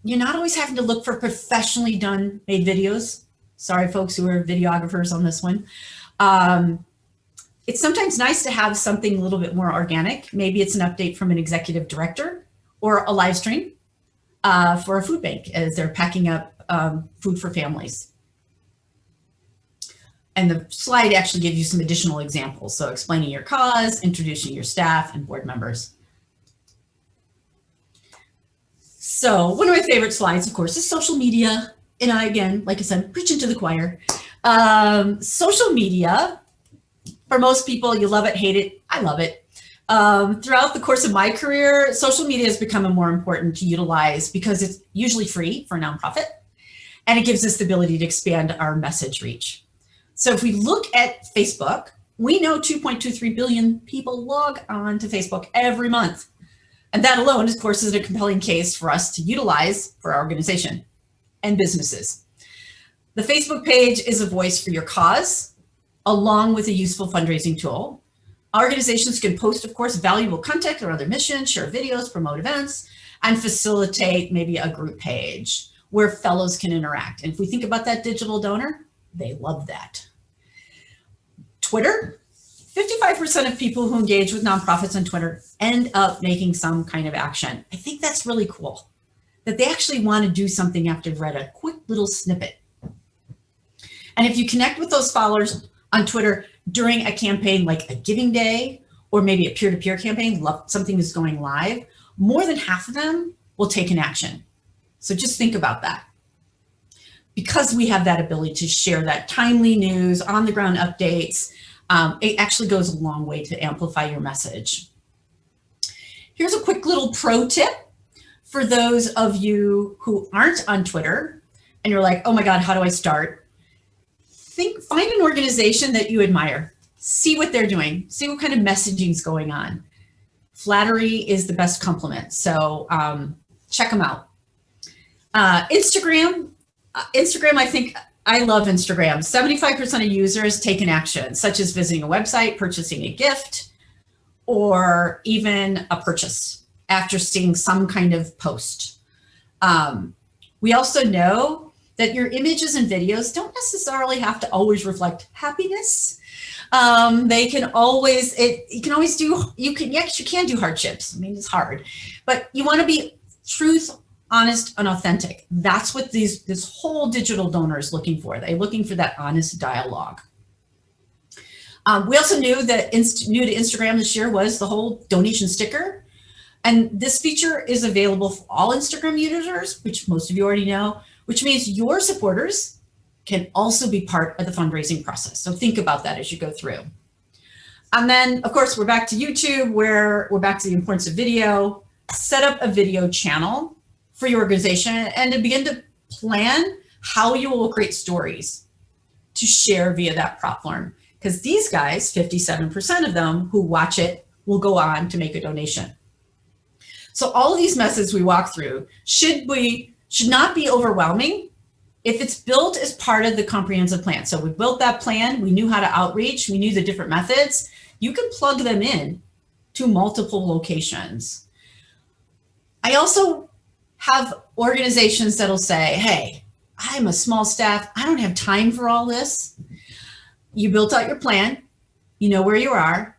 You're not always having to look for professionally made videos. Sorry, folks who are videographers on this one. It's sometimes nice to have something a little bit more organic. Maybe it's an update from an executive director or a live stream for a food bank as they're packing up food for families. And the slide actually gives you some additional examples. So explaining your cause, introducing your staff and board members. So one of my favorite slides, of course, is social media. And again, like I said, preaching to the choir. Social media, for most people, you love it, hate it. I love it. Throughout the course of my career, social media has become more important to utilize because it's usually free for a nonprofit, and it gives us the ability to expand our message reach. So if we look at Facebook, we know 2.23 billion people log on to Facebook every month. And that alone, of course, is a compelling case for us to utilize for our organization and businesses. The Facebook page is a voice for your cause, along with a useful fundraising tool. Organizations can post, of course, valuable content around their mission, share videos, promote events, and facilitate maybe a group page where fellows can interact. And if we think about that digital donor, they love that. Twitter, 55% of people who engage with nonprofits on Twitter end up making some kind of action. I think that's really cool, that they actually want to do something after they've read a quick little snippet. And if you connect with those followers on Twitter during a campaign like a giving day, or maybe a peer-to-peer campaign, something is going live, more than half of them will take an action. So just think about that. because we have that ability to share that timely news, on the ground updates, it actually goes a long way to amplify your message. Here's a quick little pro tip for those of you who aren't on Twitter and you're like, oh my God, how do I start? Find an organization that you admire. See what they're doing. See what kind of messaging is going on. Flattery is the best compliment. So check them out. Instagram, I love Instagram. 75% of users take an action, such as visiting a website, purchasing a gift, or even a purchase after seeing some kind of post. We also know that your images and videos don't necessarily have to always reflect happiness. They can always, you can do hardships. I mean, it's hard, but you want to be truth, honest, and authentic. That's what this whole digital donor is looking for. They're looking for that honest dialogue. We also knew that new to Instagram this year was the whole donation sticker. And this feature is available for all Instagram users, which most of you already know, which means your supporters can also be part of the fundraising process. So think about that as you go through. And then, of course, we're back to YouTube, where we're back to the importance of video. Set up a video channel for your organization and to begin to plan how you will create stories to share via that platform. Because these guys, 57% of them who watch it will go on to make a donation. So all of these methods we walk through should not be overwhelming if it's built as part of the comprehensive plan. So we built that plan, we knew how to outreach, we knew the different methods. You can plug them in to multiple locations. I also have organizations that'll say, hey, I'm a small staff, I don't have time for all this. You built out your plan, you know where you are,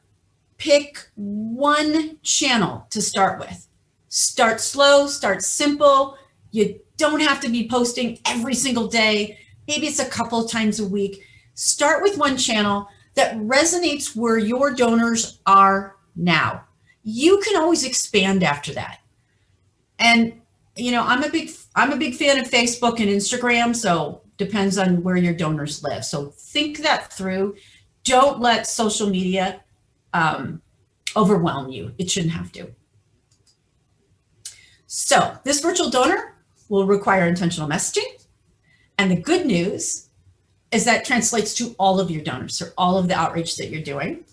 pick one channel to start with. Start slow, start simple. You don't have to be posting every single day. Maybe it's a couple of times a week. Start with one channel that resonates where your donors are now. You can always expand after that. And you know, I'm a big fan of Facebook and Instagram, so depends on where your donors live. So think that through. Don't let social media overwhelm you. It shouldn't have to. So this virtual donor will require intentional messaging. And the good news is that translates to all of your donors or all of the outreach that you're doing.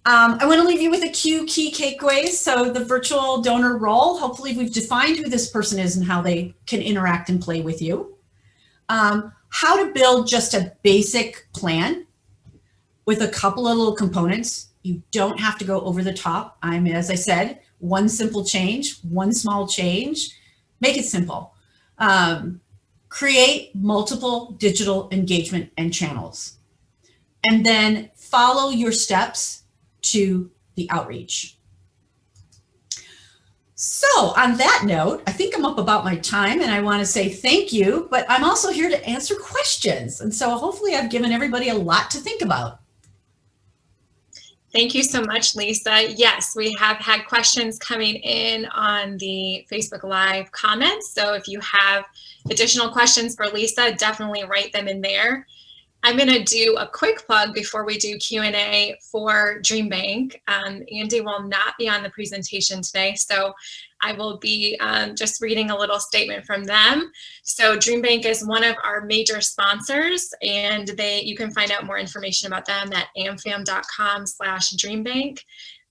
I want to leave you with a few key takeaways. So the virtual donor role, hopefully we've defined who this person is and how they can interact and play with you. How to build just a basic plan with a couple of little components. You don't have to go over the top. As I said, one simple change, one small change, make it simple. Create multiple digital engagement and channels, and then follow your steps to the outreach. So on that note, I think I'm up about my time and I want to say thank you, but I'm also here to answer questions. And so hopefully I've given everybody a lot to think about. Thank you so much, Lisa. Yes, we have had questions coming in on the Facebook Live comments. So if you have additional questions for Lisa, definitely write them in there. I'm going to do a quick plug before we do Q&A for Dream Bank. Andy will not be on the presentation today, so I will be just reading a little statement from them. So Dream Bank is one of our major sponsors, and you can find out more information about them at amfam.com/dreambank.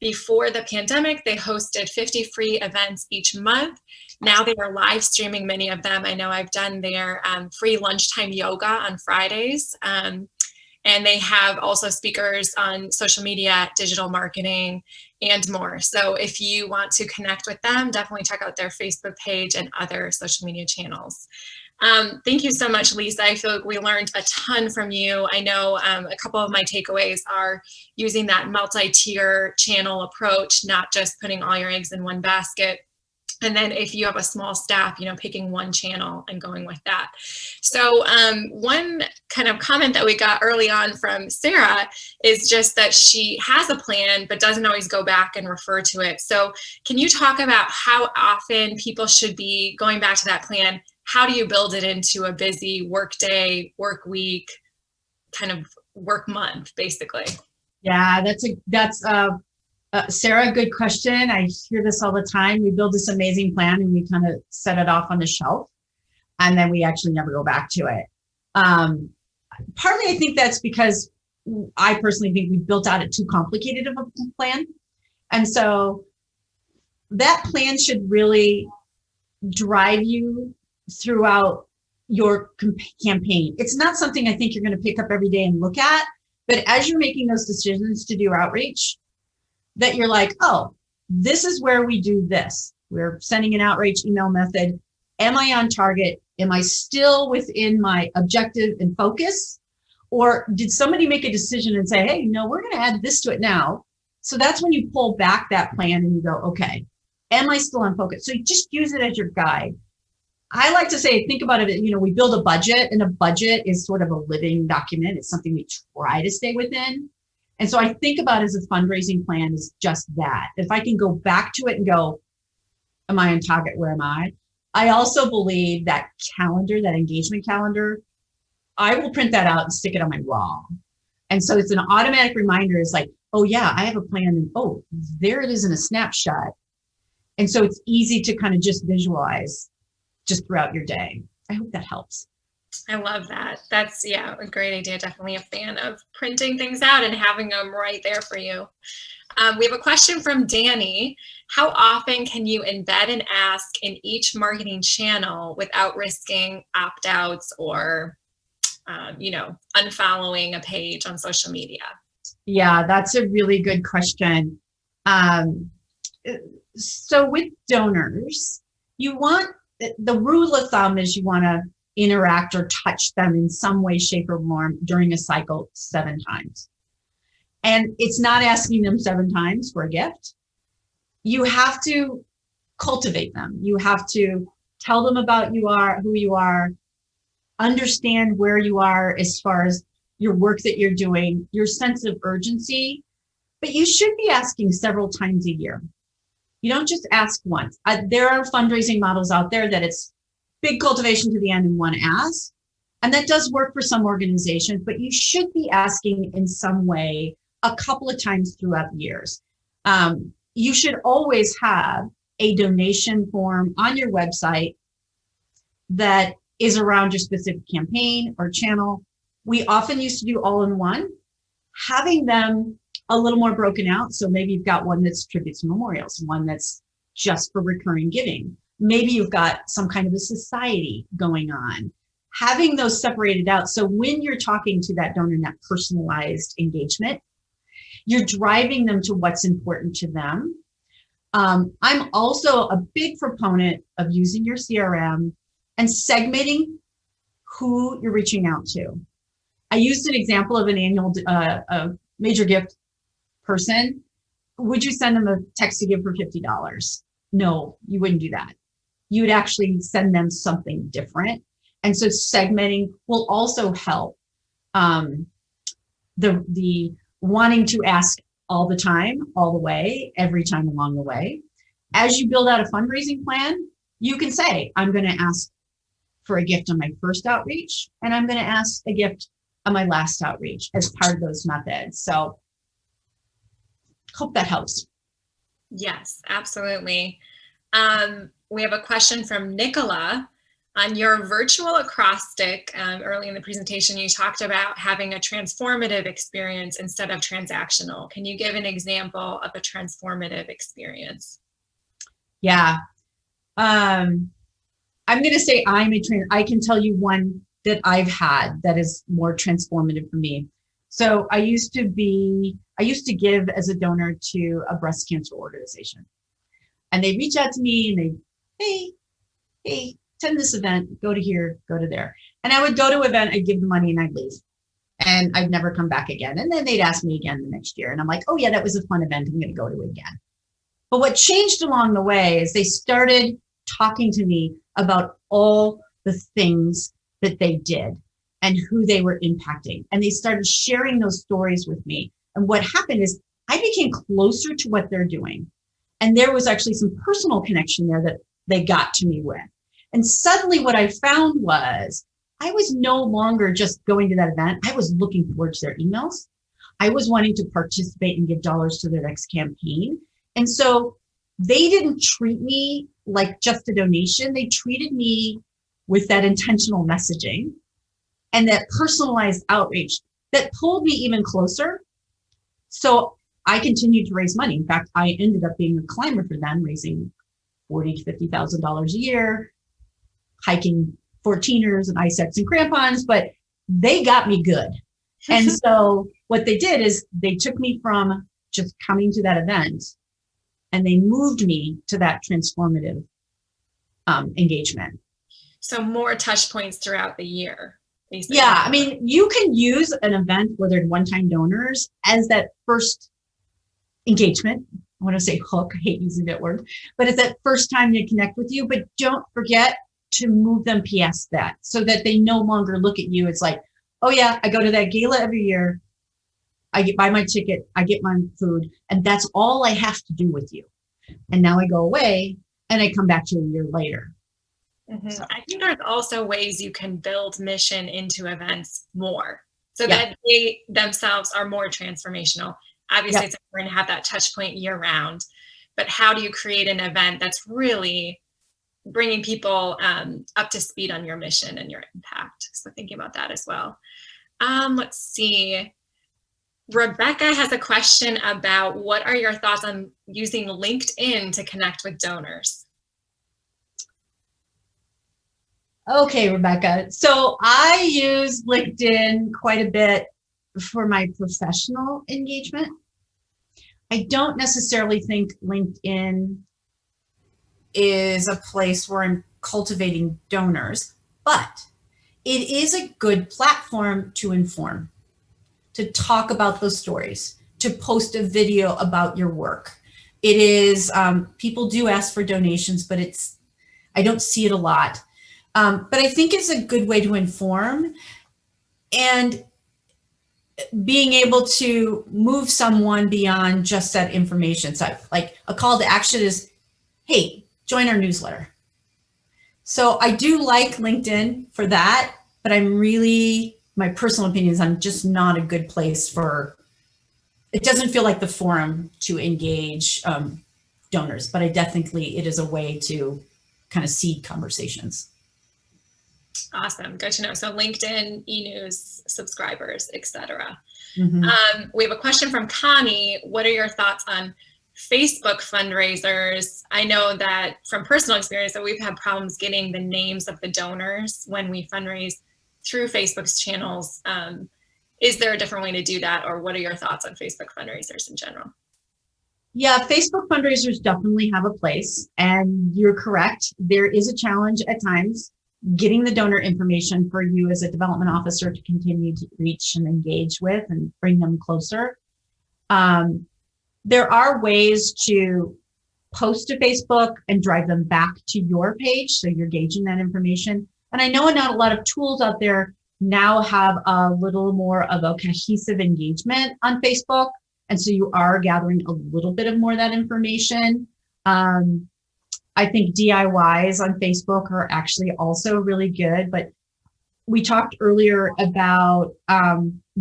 Before the pandemic, they hosted 50 free events each month. Now they are live streaming many of them. I know I've done their free lunchtime yoga on Fridays. And they have also speakers on social media, digital marketing, and more. So if you want to connect with them, definitely check out their Facebook page and other social media channels. Thank you so much, Lisa. I feel like we learned a ton from you. I know a couple of my takeaways are using that multi-tier channel approach, not just putting all your eggs in one basket. And then if you have a small staff, picking one channel and going with that. So one kind of comment that we got early on from Sarah is just that she has a plan, but doesn't always go back and refer to it. So can you talk about how often people should be going back to that plan how do you build it into a busy work day, work week, kind of work month, basically? Yeah, that's Sarah, good question. I hear this all the time. We build this amazing plan and we kind of set it off on the shelf, and then we actually never go back to it. Partly, I think that's because I personally think we built out a too complicated of a plan. And so that plan should really drive you throughout your campaign. It's not something I think you're going to pick up every day and look at, but as you're making those decisions to do outreach, that you're like, oh, this is where we do this. We're sending an outreach email method. Am I on target? Am I still within my objective and focus? Or did somebody make a decision and say, hey, no, we're going to add this to it now? So that's when you pull back that plan and you go, okay, am I still on focus? So you just use it as your guide. I like to say, think about it, we build a budget, and a budget is sort of a living document. It's something we try to stay within. And so I think about it as a fundraising plan is just that. If I can go back to it and go, am I on target? Where am I? I also believe that calendar, that engagement calendar, I will print that out and stick it on my wall. And so it's an automatic reminder. It's like, oh yeah, I have a plan. And oh, there it is in a snapshot. And so it's easy to kind of just visualize just throughout your day. I hope that helps. I love that. That's, a great idea. Definitely a fan of printing things out and having them right there for you. We have a question from Danny. How often can you embed an ask in each marketing channel without risking opt-outs or, unfollowing a page on social media? Yeah, that's a really good question. So with donors, the rule of thumb is you want to interact or touch them in some way, shape, or form during a cycle 7 times. And it's not asking them 7 times for a gift. You have to cultivate them. You have to tell them about who you are, understand where you are as far as your work that you're doing, your sense of urgency, but you should be asking several times a year. You don't just ask once. There are fundraising models out there that it's big cultivation to the end and one ask. And that does work for some organizations, but you should be asking in some way a couple of times throughout the years. You should always have a donation form on your website that is around your specific campaign or channel. We often used to do all in one, having them a little more broken out. So maybe you've got one that's tributes and memorials, one that's just for recurring giving. Maybe you've got some kind of a society going on, having those separated out. So when you're talking to that donor in that personalized engagement, you're driving them to what's important to them. I'm also a big proponent of using your CRM and segmenting who you're reaching out to. I used an example of an annual major gift person. Would you send them a text to give for $50? No, you wouldn't do that. You would actually send them something different. And so segmenting will also help the wanting to ask all the time, all the way, every time along the way. As you build out a fundraising plan, you can say, I'm going to ask for a gift on my first outreach, and I'm going to ask a gift on my last outreach as part of those methods. So hope that helps. Yes, absolutely. We have a question from Nicola. On your virtual acrostic, early in the presentation, you talked about having a transformative experience instead of transactional. Can you give an example of a transformative experience? Yeah. I'm going to say I can tell you one that I've had that is more transformative for me. So I used to give as a donor to a breast cancer organization. And they reach out to me and hey, attend this event, go to here, go to there. And I would go to an event, I'd give the money and I'd leave. And I'd never come back again. And then they'd ask me again the next year. And I'm like, oh yeah, that was a fun event. I'm going to go to it again. But what changed along the way is they started talking to me about all the things that they did and who they were impacting. And they started sharing those stories with me. And what happened is I became closer to what they're doing. And there was actually some personal connection there that they got to me with. And suddenly what I found was I was no longer just going to that event. I was looking forward to their emails. I was wanting to participate and give dollars to their next campaign. And so they didn't treat me like just a donation. They treated me with that intentional messaging and that personalized outreach that pulled me even closer. So I continued to raise money. In fact, I ended up being a climber for them, raising $40,000 to $50,000 a year, hiking 14ers and ice axe and crampons, but they got me good. And so what they did is they took me from just coming to that event and they moved me to that transformative engagement. So more touch points throughout the year. Basically. Yeah, I mean, you can use an event where they're one-time donors as that first engagement. I want to say hook, I hate using that word, but it's that first time they connect with you, but don't forget to move them past that so that they no longer look at you. It's like, oh yeah, I go to that gala every year. I buy my ticket, I get my food, and that's all I have to do with you. And now I go away and I come back to you a year later. Mm-hmm. So I think there's also ways you can build mission into events more so that they themselves are more transformational. Obviously, it's important to have that touch point year round, but how do you create an event that's really bringing people up to speed on your mission and your impact? So thinking about that as well. Let's see. Rebecca has a question about what are your thoughts on using LinkedIn to connect with donors? Okay, Rebecca. So I use LinkedIn quite a bit for my professional engagement. I don't necessarily think LinkedIn is a place where I'm cultivating donors, but it is a good platform to inform, to talk about those stories, to post a video about your work. It is, people do ask for donations, but I don't see it a lot. But I think it's a good way to inform and being able to move someone beyond just that information. So like a call to action is, hey, join our newsletter. So I do like LinkedIn for that, but my personal opinion is I'm just not a good place it doesn't feel like the forum to engage donors, but it is a way to kind of seed conversations. Awesome. Good to know. So LinkedIn, e-news, subscribers, etc. Mm-hmm. We have a question from Connie. What are your thoughts on Facebook fundraisers? I know that from personal experience that we've had problems getting the names of the donors when we fundraise through Facebook's channels. Is there a different way to do that? Or what are your thoughts on Facebook fundraisers in general? Yeah, Facebook fundraisers definitely have a place. And you're correct. There is a challenge at times getting the donor information for you as a development officer to continue to reach and engage with and bring them closer. There are ways to post to Facebook and drive them back to your page, so you're gauging that information. And I know not a lot of tools out there now have a little more of a cohesive engagement on Facebook, and so you are gathering a little bit of more of that information. I think DIYs on Facebook are actually also really good, but we talked earlier about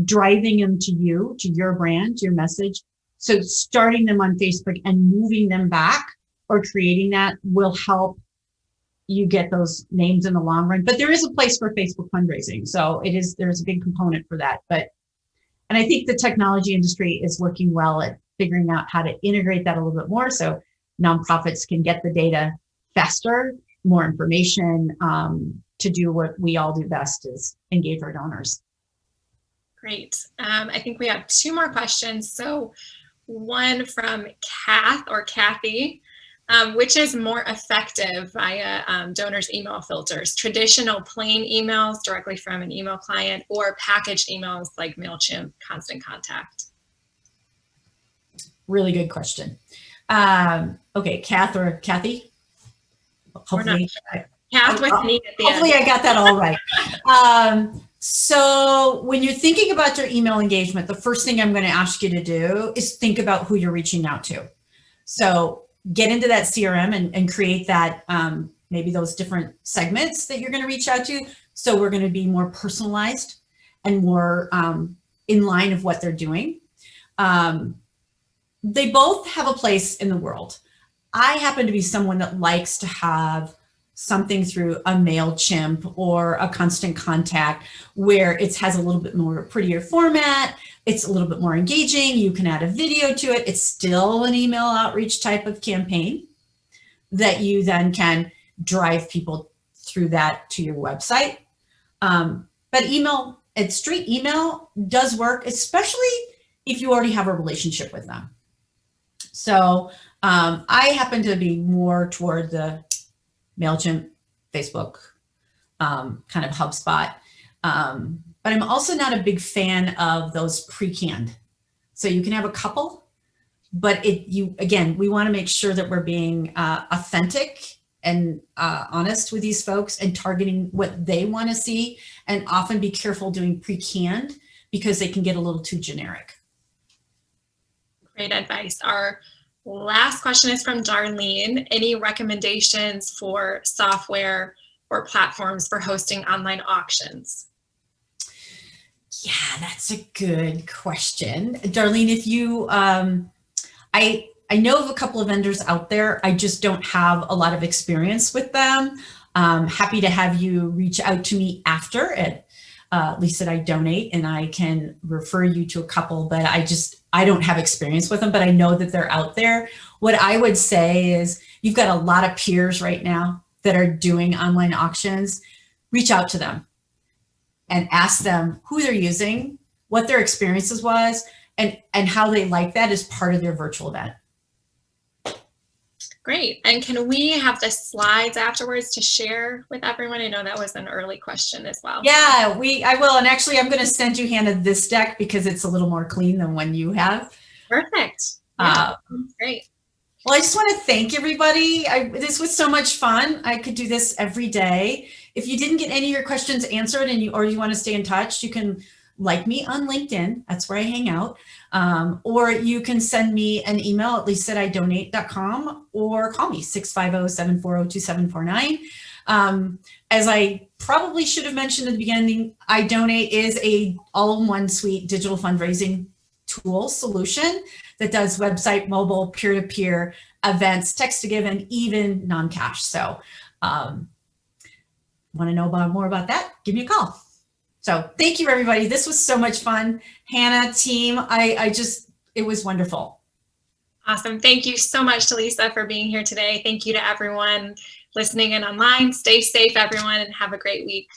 driving them to you, to your brand, to your message. So starting them on Facebook and moving them back or creating that will help you get those names in the long run. But there is a place for Facebook fundraising. So there's a big component for that. And I think the technology industry is working well at figuring out how to integrate that a little bit more so nonprofits can get the data faster, more information to do what we all do best is engage our donors. Great. I think we have two more questions. So one from Kathy, which is more effective via donors' email filters, traditional plain emails directly from an email client or packaged emails like MailChimp, Constant Contact? Really good question. Okay, Kathy? Hopefully, Kath with me at the hopefully end. I got that all right. So when you're thinking about your email engagement, the first thing I'm going to ask you to do is think about who you're reaching out to. So get into that CRM and create that maybe those different segments that you're going to reach out to. So we're going to be more personalized and more in line of what they're doing. They both have a place in the world. I happen to be someone that likes to have something through a MailChimp or a Constant Contact where it has a little bit more prettier format. It's a little bit more engaging. You can add a video to it. It's still an email outreach type of campaign that you then can drive people through that to your website. But email, straight email does work, especially if you already have a relationship with them. So I happen to be more toward the MailChimp, Facebook, kind of HubSpot. But I'm also not a big fan of those pre-canned. So you can have a couple, but again, we want to make sure that we're being authentic and honest with these folks and targeting what they want to see, and often be careful doing pre-canned because they can get a little too generic. Great advice. Our last question is from Darlene. Any recommendations for software or platforms for hosting online auctions? Yeah, that's a good question. Darlene, if you, I know of a couple of vendors out there. I just don't have a lot of experience with them. Happy to have you reach out to me after at Elise I Donate, and I can refer you to a couple, but I don't have experience with them, but I know that they're out there. What I would say is you've got a lot of peers right now that are doing online auctions. Reach out to them and ask them who they're using, what their experiences was, and how they like that as part of their virtual event. Great. And can we have the slides afterwards to share with everyone? I know that was an early question as well. Yeah, I will. And actually, I'm going to send you, Hannah, this deck because it's a little more clean than one you have. Perfect. Yeah, great. Well, I just want to thank everybody. This was so much fun. I could do this every day. If you didn't get any of your questions answered or you want to stay in touch, you can like me on LinkedIn. That's where I hang out. Or you can send me an email at lisaidonate.com or call me 650-740-2749. As I probably should have mentioned at the beginning, iDonate is a all-in-one suite digital fundraising tool solution that does website, mobile, peer-to-peer events, text to give, and even non-cash. So want to know more about that? Give me a call. So thank you, everybody. This was so much fun. Hannah, team, it was wonderful. Awesome. Thank you so much to Lisa for being here today. Thank you to everyone listening in online. Stay safe, everyone, and have a great week.